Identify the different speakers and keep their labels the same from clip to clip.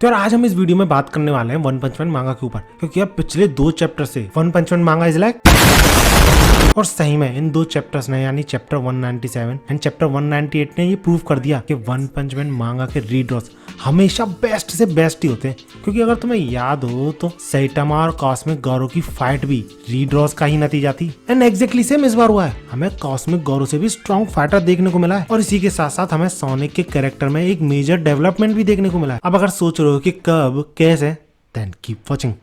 Speaker 1: तो यार आज हम इस वीडियो में बात करने वाले हैं वन पंच मैन मांगा के ऊपर, क्योंकि यार पिछले 2 चैप्टर से वन पंच मैन मांगा इज लाइक, और सही में इन 2 चैप्टर्स ने यानी चैप्टर 197 एंड चैप्टर 198 ने ये प्रूव कर दिया कि वन पंच मैन मांगा के रीड्रॉस हमेशा बेस्ट से बेस्ट ही होते हैं। क्योंकि अगर तुम्हें याद हो तो सैटामा और कॉस्मिक गौरो की फाइट भी रीड्रॉस का ही नतीजा थी, एंड एग्जैक्टली सेम इस बार हुआ है। हमें कॉस्मिक गौरो से भी स्ट्रॉन्ग फाइटर देखने को मिला है, और इसी के साथ साथ हमें सोनिक के कैरेक्टर में एक मेजर डेवलपमेंट भी देखने को मिला है। अब अगर सोच रहे हो कि कब कैसे, देन कीप वॉचिंग।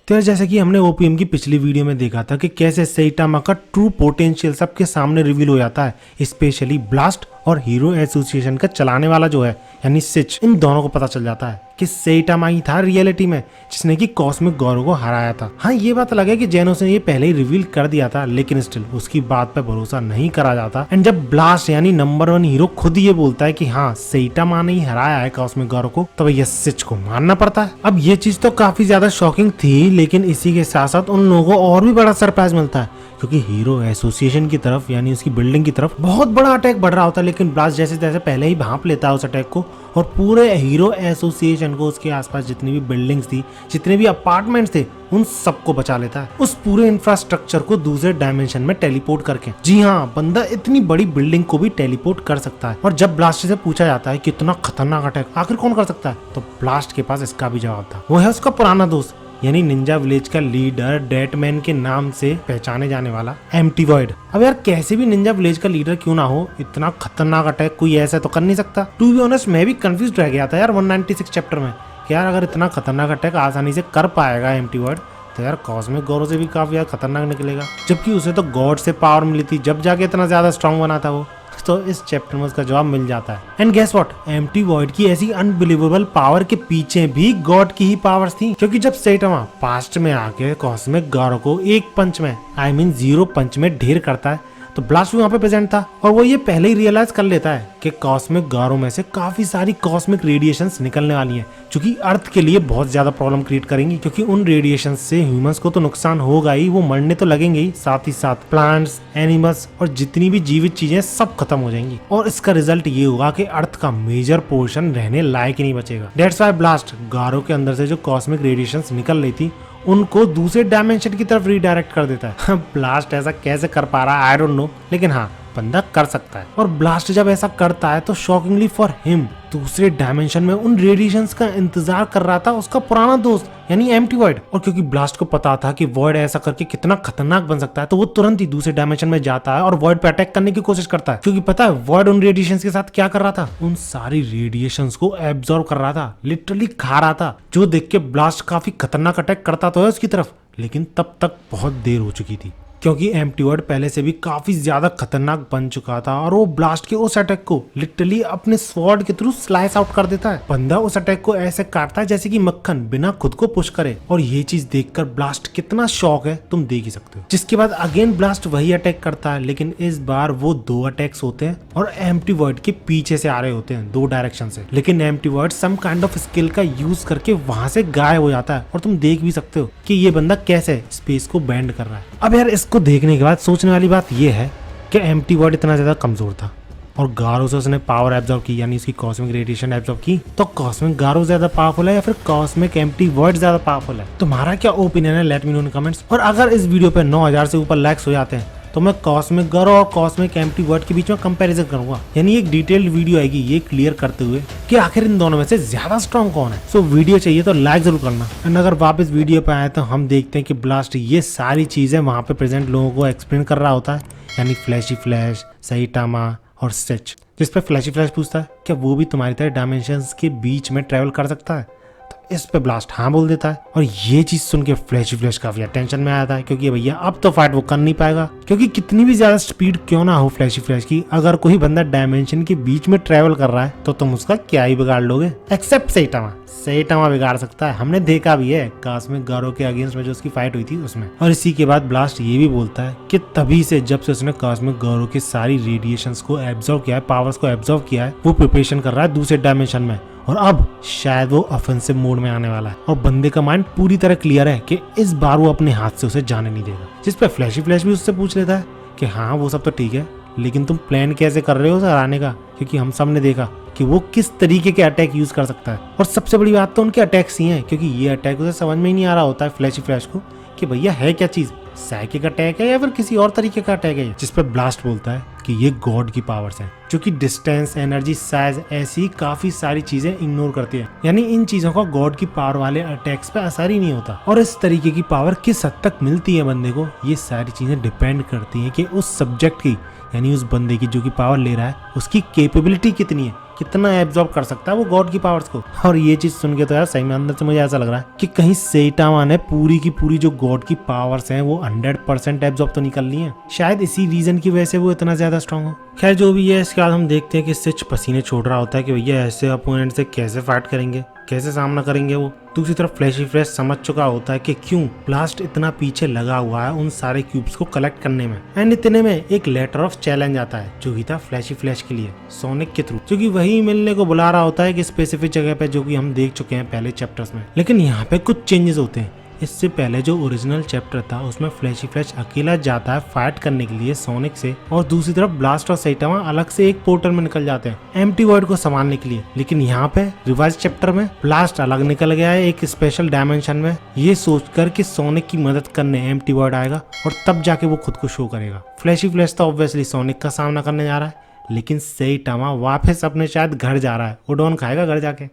Speaker 1: तो यार जैसे कि हमने ओपीएम की पिछली वीडियो में देखा था कि कैसे सैटामा का ट्रू पोटेंशियल सबके सामने रिवील हो जाता है, स्पेशली ब्लास्ट और हीरो एसोसिएशन का चलाने वाला जो है यानी सिच, इन दोनों को पता चल जाता है कि सैटामा ही था रियलिटी में जिसने कि कॉस्मिक गौरो को हराया था। हाँ, ये बात अलग है कि जेनोस ने ये पहले ही रिवील कर दिया था, लेकिन स्टिल उसकी बात पे भरोसा नहीं करा जाता। एंड जब ब्लास्ट यानी नंबर 1 हीरो खुद ये बोलता है कि हाँ सैटामा ने ही हराया है कॉस्मिक गौरो को, तो भैया सिच को मानना पड़ता है। अब ये चीज तो काफी ज्यादा शॉकिंग थी, लेकिन इसी के साथ साथ उन लोगों को और भी बड़ा सरप्राइज मिलता है, क्योंकि हीरो एसोसिएशन की तरफ यानी उसकी बिल्डिंग की तरफ बहुत बड़ा अटैक बढ़ रहा होता है। लेकिन ब्लास्ट जैसे तैसे पहले ही भांप लेता है उस अटैक को, और पूरे हीरो एसोसिएशन को, उसके आसपास जितनी भी बिल्डिंग्स थी, जितने भी अपार्टमेंट्स थे, उन सबको बचा लेता है, उस पूरे इंफ्रास्ट्रक्चर को दूसरे डायमेंशन में टेलीपोर्ट करके। जी हाँ, बंदा इतनी बड़ी बिल्डिंग को भी टेलीपोर्ट कर सकता है। और जब ब्लास्ट से पूछा जाता है कि इतना खतरनाक अटैक आखिर कौन कर सकता है, तो ब्लास्ट के पास इसका भी जवाब था। वो है उसका पुराना दोस्त यानी निंजा विलेज का लीडर डेटमैन के नाम से पहचाने जाने वाला एम्प्टी वॉइड। अब यार कैसे भी निंजा विलेज का लीडर क्यों ना हो, इतना खतरनाक अटैक कोई ऐसा तो कर नहीं सकता। टू बी ऑनेस्ट मैं भी कंफ्यूज रह गया था यार 196 चैप्टर में कि यार अगर इतना खतरनाक अटैक आसानी से कर पाएगा एम्प्टी वॉइड, तो यार कॉस्मिक गौरो से भी काफी यार खतरनाक निकलेगा, जबकि उसे तो गॉड से पावर मिली थी, जब जाके इतना ज्यादा स्ट्रॉन्ग बना था वो। तो इस चैप्टर में उसका जवाब मिल जाता है। And guess what, empty void की ऐसी अनबिलीवेबल पावर के पीछे भी गॉड की ही पावर्स थी, क्योंकि जब सैटामा पास्ट में आके कॉस्मिक गौरो को एक पंच में आई मीन 0 पंच में ढेर करता है, तो ब्लास्ट भी वहाँ पे प्रेजेंट था, और वो ये पहले ही रियलाइज कर लेता है कि कॉस्मिक गौरो में से काफी सारी कॉस्मिक रेडिएशंस निकलने वाली हैं, जो कि अर्थ के लिए बहुत ज्यादा प्रॉब्लम क्रिएट करेंगी। क्योंकि उन रेडिएशंस से ह्यूमंस को तो नुकसान होगा ही, वो मरने तो लगेंगे ही, साथ ही साथ प्लांट्स, एनिमल्स और जितनी भी जीवित चीजें सब खत्म हो जाएंगी, और इसका रिजल्ट ये होगा कि अर्थ का मेजर पोर्शन रहने लायक ही नहीं बचेगा। दैट्स व्हाई ब्लास्ट गौरो के अंदर से जो कॉस्मिक रेडिएशंस निकल रही थी उनको दूसरे डायमेंशन की तरफ रीडायरेक्ट कर देता है। ब्लास्ट ऐसा कैसे कर पा रहा है आई डोंट नो, लेकिन हाँ बंदा कर सकता है। और ब्लास्ट जब ऐसा करता है तो शॉकिंगली फॉर हिम दूसरे डायमेंशन में उन रेडिएशंस का इंतजार कर रहा था उसका पुराना दोस्त यानी एम्प्टी वॉइड। और क्योंकि ब्लास्ट को पता था कि वॉइड ऐसा करके कितना खतरनाक बन सकता है, तो वो तुरंत ही दूसरे डायमेंशन में जाता है और वॉइड पे अटैक करने की कोशिश करता है। क्योंकि पता है वॉइड उन रेडिएशंस के साथ क्या कर रहा था, उन सारी रेडिएशंस को एब्जॉर्ब कर रहा था, लिटरली खा रहा था, जो देख के ब्लास्ट काफी खतरनाक अटैक करता तो है उसकी तरफ, लेकिन तब तक बहुत देर हो चुकी थी, क्योंकि एम्प्टी वॉइड पहले से भी काफी ज्यादा खतरनाक बन चुका था, और वो ब्लास्ट के उस अटैक को लिटरली अपने स्वॉर्ड के थ्रू स्लाइस आउट कर देता है। बंदा उस अटैक को ऐसे काटता है जैसे कि मक्खन बिना खुद को पुश करे, और ये चीज देखकर ब्लास्ट कितना शॉक है तुम देख ही सकते हो। जिसके बाद अगेन ब्लास्ट वही अटैक करता है, लेकिन इस बार वो 2 अटैक्स होते हैं और एम्प्टी वॉइड के पीछे से आ रहे होते हैं 2 डायरेक्शन से। लेकिन empty void some kind of skill का यूज करके वहां से गायब हो जाता है, और तुम देख भी सकते हो कि ये बंदा कैसे स्पेस को बेंड कर रहा है। अब यार इसको देखने के बाद सोचने वाली बात यह है कि एम्प्टी वॉइड इतना ज्यादा कमजोर था और गौरो से उसने पावर एब्जॉर्ब की यानी उसकी कॉस्मिक रेडिएशन एब्जॉर्ब की, तो कॉस्मिक गौरो ज्यादा पावरफुल है या फिर कॉस्मिक एम्प्टी वॉइड ज्यादा पावरफुल है? तुम्हारा क्या ओपिनियन है, लेट मी नो इन कमेंट्स। और अगर इस वीडियो पे 9000 से ऊपर लाइक्स हो जाते हैं तो मैं कॉस्मिक गौरो और कॉस्मिक एम्प्टी वॉइड के बीच में कंपैरिजन करूंगा, यानी एक डिटेल्ड वीडियो आएगी ये क्लियर करते हुए कि आखिर इन दोनों में से ज्यादा स्ट्रॉन्ग कौन है। सो वीडियो चाहिए तो लाइक जरूर करना। एंड अगर वापस वीडियो पे आए तो हम देखते हैं कि ब्लास्ट ये सारी चीजें वहां पे प्रेजेंट लोगों को एक्सप्लेन कर रहा होता है, यानी फ्लैशी फ्लैश, सैटामा और सिच। जिस पे फ्लैशी फ्लैश पूछता है क्या वो भी तुम्हारी तरह डायमेंशंस के बीच में ट्रेवल कर सकता है, तो इस पे ब्लास्ट हाँ बोल देता है। और ये चीज सुन के फ्लैशी फ्लैश काफी टेंशन में आया था, क्योंकि भैया अब तो फाइट वो कर नहीं पाएगा, क्योंकि कितनी भी ज्यादा स्पीड क्यों ना हो फ्लैशी फ्लैश की, अगर कोई बंदा डायमेंशन के बीच में ट्रेवल कर रहा है तो तुम उसका क्या ही बिगाड़ लोगे। एक्सेप्ट सैटामा, सैटामा बिगाड़ सकता है, हमने देखा भी है कॉस्मिक गौरो के अगेंस्ट में जो उसकी फाइट हुई थी उसमें। और इसी के बाद ब्लास्ट ये भी बोलता है कि तभी से जब से उसने कॉस्मिक गौरो की सारी रेडिएशंस को एब्जॉर्ब किया है, पावर्स को एब्जॉर्ब किया है, वो प्रिपरेशन कर रहा है दूसरे डायमेंशन में, और अब शायद वो ऑफेंसिव मोड में आने वाला है और बंदे का माइंड पूरी तरह क्लियर है कि इस बार वो अपने हाथ से उसे जाने नहीं देगा। जिस पे फ्लैशी फ्लैश भी उससे पूछ लेता है कि हाँ वो सब तो ठीक है, लेकिन तुम प्लान कैसे कर रहे हो उसे हराने का, क्योंकि हम सब ने देखा कि वो किस तरीके के अटैक यूज कर सकता है। और सबसे बड़ी बात तो उनके अटैक्स ही हैं, क्योंकि ये अटैक उसे समझ में ही नहीं आ रहा होता है फ्लैशी फ्लैश को कि भैया है क्या चीज, साइकिक अटैक है या फिर किसी और तरीके का अटैक है। जिस पर ब्लास्ट बोलता है कि ये गॉड की पावर्स हैं, जो कि डिस्टेंस, एनर्जी, साइज ऐसी काफी सारी चीजें इग्नोर करती है। यानी इन चीजों का गॉड की पावर वाले अटैक्स पे असर ही नहीं होता। और इस तरीके की पावर किस हद तक मिलती है बंदे को, ये सारी चीजें डिपेंड करती हैं कि उस सब्जेक्ट की, यानी उस बंदे की जो कि पावर ले रहा है, उसकी कैपेबिलिटी कितनी है, कितना एब्जॉर्ब कर सकता है वो गॉड की पावर्स को। और ये चीज सुन के तो यार सही में अंदर से मुझे ऐसा लग रहा है कि कहीं सेइटामा ने पूरी की पूरी जो गॉड की पावर्स हैं वो 100% एब्जॉर्ब तो नहीं कर ली है। शायद इसी रीजन की वजह से वो इतना ज्यादा स्ट्रांग हो। खैर जो भी है, इसके बाद हम देखते हैं कि सिच पसीने छोड़ रहा होता है कि भैया ऐसे अपोनेंट से कैसे फाइट करेंगे, कैसे सामना करेंगे वो। दूसरी तरफ फ्लैशी फ्लैश समझ चुका होता है कि क्यों ब्लास्ट इतना पीछे लगा हुआ है उन सारे क्यूब्स को कलेक्ट करने में। एंड इतने में एक लेटर ऑफ चैलेंज आता है जो ही था फ्लैशी फ्लैश के लिए सोनिक के थ्रू, जो कि वही मिलने को बुला रहा होता है कि स्पेसिफिक जगह पे, जो कि हम देख चुके हैं पहले चैप्टर्स में। लेकिन यहाँ पे कुछ चेंजेस होते हैं। इससे पहले जो ओरिजिनल चैप्टर था उसमें फ्लैशी फ्लैश अकेला जाता है फाइट करने के लिए सोनिक से, और दूसरी तरफ ब्लास्ट और सेइटामा अलग से एक पोर्टल में निकल जाते हैं एम्प्टी वर्ल्ड को संभालने के लिए। लेकिन यहाँ पे रिवाइज चैप्टर में ब्लास्ट अलग निकल गया है एक स्पेशल डायमेंशन में, ये सोचकर कि सोनिक की मदद करने एम्प्टी वर्ल्ड आएगा और तब जाके वो खुद को शो करेगा। फ्लैशी फ्लैश तो ऑब्वियसली सोनिक का सामना करने जा रहा है, लेकिन सेइटामा वापस अपने शायद घर जा रहा है, उडोन खाएगा घर जाके।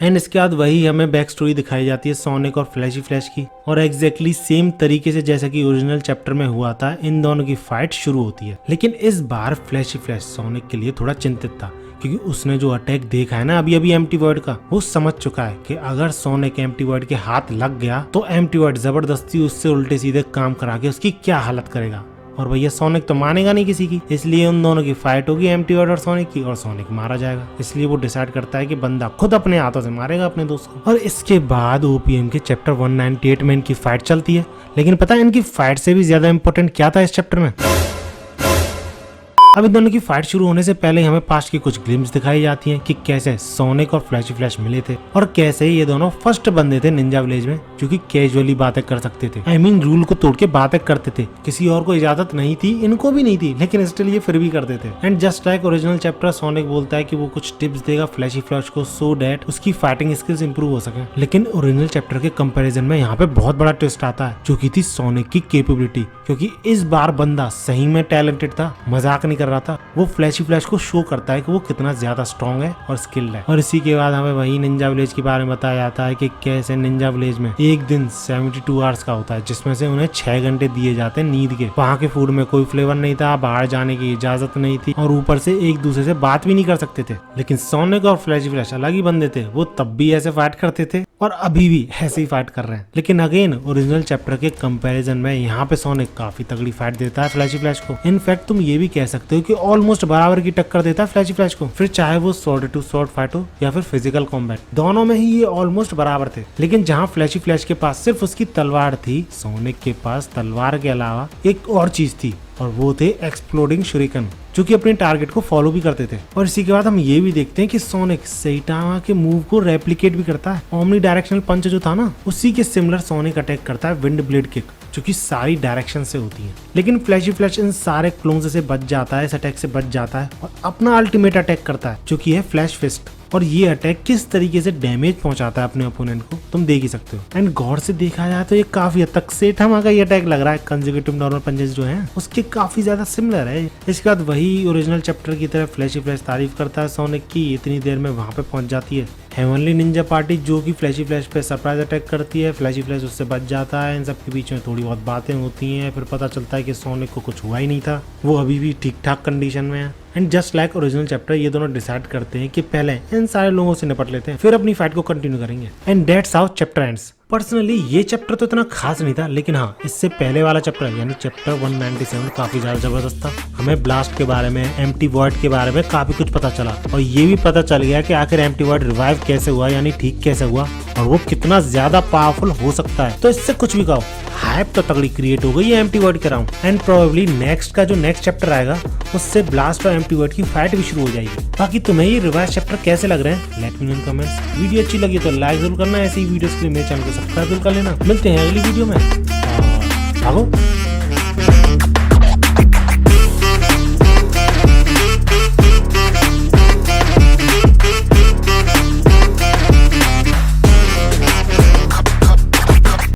Speaker 1: एंड इसके बाद वही हमें बैक स्टोरी दिखाई जाती है सोनिक और फ्लैशी फ्लैश की, और एग्जैक्टली सेम तरीके से जैसा कि ओरिजिनल चैप्टर में हुआ था इन दोनों की फाइट शुरू होती है। लेकिन इस बार फ्लैशी फ्लैश सोनिक के लिए थोड़ा चिंतित था, क्योंकि उसने जो अटैक देखा है ना अभी अभी एम्प्टी वर्ल्ड का, वो समझ चुका है कि अगर सोनिक एम्प्टी वर्ल्ड के हाथ लग गया तो एम्प्टी वर्ल्ड जबरदस्ती उससे उल्टे सीधे काम करा के उसकी क्या हालत करेगा। और भैया सोनिक तो मानेगा नहीं किसी की, इसलिए उन दोनों की फाइट होगी एम्प्टी वर्ल्ड और सोनिक की, और सोनिक मारा जाएगा। इसलिए वो डिसाइड करता है कि बंदा खुद अपने हाथों से मारेगा अपने दोस्त को। और इसके बाद ओपीएम के चैप्टर 198 में इनकी फाइट चलती है। लेकिन पता है इनकी फाइट से भी ज्यादा इंपॉर्टेंट क्या था इस चैप्टर में? अब इन दोनों की फाइट शुरू होने से पहले हमें पास्ट की कुछ ग्लिम्स दिखाई जाती हैं कि कैसे सोनिक और फ्लैशी फ्लैश मिले थे, और कैसे ये दोनों फर्स्ट बंदे थे निंजा विलेज में जो कि कैजुअली बातें कर सकते थे। आई मीन रूल को तोड़ के बातें करते थे, किसी और को इजाजत नहीं थी, इनको भी नहीं थी, लेकिन स्टिल ये फिर भी करते थे। And just like original chapter, sonic बोलता है कि वो कुछ टिप्स देगा फ्लैशी फ्लैश को सो डैट उसकी फाइटिंग स्किल्स इंप्रूव हो सके। लेकिन ओरिजिनल चैप्टर के कंपैरिजन में यहाँ पे बहुत बड़ा ट्विस्ट आता है, जो की थी सोनिक की कैपेबिलिटी, क्योंकि इस बार बंदा सही में टैलेंटेड था, मजाक नहीं कर रहा था। वो फ्लैशी फ्लैश को शो करता है कि वो कितना ज्यादा स्ट्रॉन्ग है और स्किल्ड है। और इसी के बाद हमें वही निंजा विलेज के बारे में बताया जाता है कि कैसे निंजा विलेज में एक दिन 72 आवर्स का होता है, जिसमें से उन्हें 6 घंटे दिए जाते हैं नींद के। वहाँ के फूड में कोई फ्लेवर नहीं था, बाहर जाने की इजाजत नहीं थी, और ऊपर से एक दूसरे से बात भी नहीं कर सकते थे। लेकिन सोनिक और फ्लैशी फ्लैश अलग ही बंदे थे, वो तब भी ऐसे फाइट करते थे और अभी भी ऐसे ही फाइट कर रहे हैं। लेकिन अगेन ओरिजिनल चैप्टर के कंपैरिजन में यहाँ पे सोनिक काफी तगड़ी फाइट देता है फ्लैशी फ्लैश को। इनफैक्ट तुम ये भी कह सकते हो कि ऑलमोस्ट बराबर की टक्कर देता है फ्लैशी फ्लैश को, फिर चाहे वो स्वॉर्ड टू स्वॉर्ड फाइट हो या फिर फिजिकल कॉम्बैट, दोनों में ही ये ऑलमोस्ट बराबर थे। लेकिन जहाँ फ्लैशी फ्लैश के पास सिर्फ उसकी तलवार थी, सोनिक के पास तलवार के अलावा एक और चीज थी, और वो थे एक्सप्लोडिंग शुरिकन, जो कि अपने टारगेट को फॉलो भी करते थे। और इसी के बाद हम ये भी देखते हैं कि सोनिक सेइटामा के मूव को रेप्लिकेट भी करता है। ओमनी डायरेक्शनल पंच जो था ना, उसी के सिमिलर सोनिक अटैक करता है विंड ब्लेड किक, जो कि सारी डायरेक्शन से होती है। लेकिन फ्लैशी फ्लैश इन सारे क्लोन्स से बच जाता है, इस अटैक से बच जाता है, और अपना अल्टीमेट अटैक करता है जो कि है फ्लैश फिस्ट। और ये अटैक किस तरीके से डैमेज पहुंचाता है अपने ओपोनेंट को तुम देख ही सकते हो। एंड गौर से देखा जाए तो ये काफी हद तक सेइटामा का ये अटैक लग रहा है, कंसेक्यूटिव नॉर्मल पंचेस जो हैं उसके काफी ज्यादा सिमिलर है। इसके बाद वही ओरिजिनल चैप्टर की तरह फ्लैशी फ्लैश तारीफ करता है सोनिक की, इतनी देर में वहां पे पहुंच जाती है हेवनली निंजा पार्टी, जो कि फ्लैशी फ्लैश पे सरप्राइज अटैक करती है। फ्लैशी फ्लैश उससे बच जाता है, इन सब के बीच में थोड़ी बहुत बातें होती हैं, फिर पता चलता है कि सोनिक को कुछ हुआ ही नहीं था, वो अभी भी ठीक ठाक कंडीशन में है। And just like original chapter, ये दोनों डिसाइड करते हैं कि पहले इन सारे लोगों से निपट लेते हैं, फिर अपनी फाइट को कंटिन्यू करेंगे। And that's how chapter ends. Personally ये चैप्टर तो इतना खास नहीं था, लेकिन हाँ इससे पहले वाला चैप्टर यानी चैप्टर 197 काफी ज्यादा जबरदस्त था। हमें ब्लास्ट के बारे में, एम्प्टी वॉइड के बारे में काफी कुछ पता चला और ये भी पता चल गया कि आखिर एम्प्टी वॉइड रिवाइव कैसे हुआ, यानी ठीक कैसे हुआ और वो कितना ज्यादा पावरफुल हो सकता है। तो इससे कुछ भी कहो, हाइप तो तगड़ी क्रिएट हो गई है एम्प्टी वॉइड के अराउंड। एंड प्रोबेबली नेक्स्ट का जो नेक्स्ट चैप्टर आएगा उससे ब्लास्ट और एम्प्टी वॉइड की फाइट भी शुरू हो जाएगी। बाकी तुम्हें ये रिवाइज चैप्टर कैसे लग रहे हैं, लेट मी नो इन कमेंट्स। वीडियो अच्छी लगी तो लाइक जरूर करना, ऐसी वीडियोस के लिए मेरे चैनल को सब्सक्राइब जरूर कर लेना। मिलते हैं अगली वीडियो में। भागो।